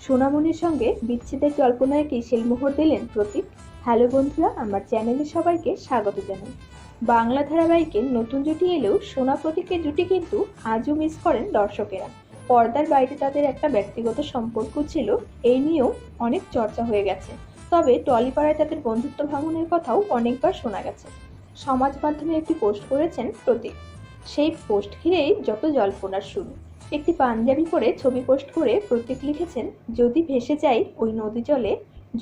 সোনামণির সঙ্গে বিচ্ছেদের জল্পনায় কি শিলমোহর দিলেন প্রতীক? হ্যালো বন্ধুরা, আমার চ্যানেলে সবাইকে স্বাগত জানাই। বাংলা ধারাবাহিকের নতুন জুটি এলেও সোনা প্রতীকের জুটি কিন্তু আজও মিস করেন দর্শকেরা। পর্দার বাইরে তাদের একটা ব্যক্তিগত সম্পর্ক ছিল, এই নিয়েও অনেক চর্চা হয়ে গেছে। তবে টলিপাড়ায় তাদের বন্ধুত্ব ভাঙনের কথাও অনেকবার শোনা গেছে। সমাজ মাধ্যমে একটি পোস্ট করেছেন প্রতীক, সেই পোস্ট ঘিরেই যত জল্পনার শুরু। একটি পাঞ্জাবি পরে ছবি পোস্ট করে প্রতীক লিখেছেন, যদি ভেসে যাই ওই নদী জলে,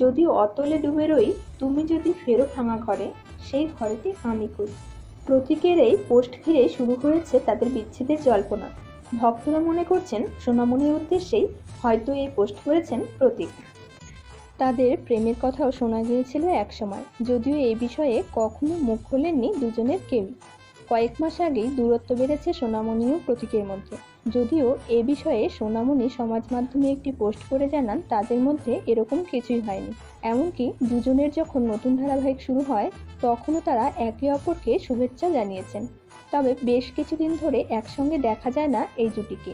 যদি অতলে ডুবে রই, তুমি যদি ফেরো ভাঙা ঘরে, সেই ঘরেতে আমি কই। প্রতীকের এই পোস্ট ঘিরে শুরু হয়েছে তাদের বিচ্ছেদের জল্পনা। ভক্তরা মনে করছেন সোনামণির উদ্দেশ্যেই হয়তো এই পোস্ট করেছেন প্রতীক। তাদের প্রেমের কথাও শোনা গিয়েছিল একসময়, যদিও এই বিষয়ে কখনো মুখ খোলেননি দুজনের কেউই। কয়েক মাস আগেই দূরত্ব বেড়েছে সোনামণি ও প্রতীকের মধ্যে। যদিও এ বিষয়ে সোনামণি সমাজ মাধ্যমে একটি পোস্ট করে জানান তাদের মধ্যে এরকম কিছুই হয়নি। এমনকি দুজনের যখন নতুন ধারাবাহিক শুরু হয় তখনও তারা একে অপরকে শুভেচ্ছা জানিয়েছেন। তবে বেশ কিছুদিন ধরে একসঙ্গে দেখা যায় না এই জুটিকে।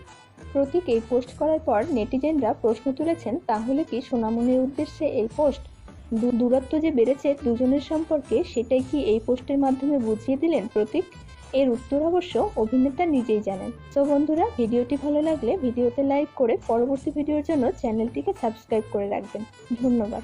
প্রতীক এই পোস্ট করার পর নেটিজেনরা প্রশ্ন তুলেছেন, তাহলে কি সোনামণির উদ্দেশ্যে এই পোস্ট? দূরত্ব যে বেড়েছে দুজনের সম্পর্কে, সেটাই কি এই পোস্টের মাধ্যমে বুঝিয়ে দিলেন প্রতীক? এর উত্তর অবশ্য অভিনেতা নিজেই জানেন। তো বন্ধুরা, ভিডিওটি ভালো লাগলে ভিডিওতে লাইক করে পরবর্তী ভিডিওর জন্য চ্যানেলটিকে সাবস্ক্রাইব করে রাখবেন। ধন্যবাদ।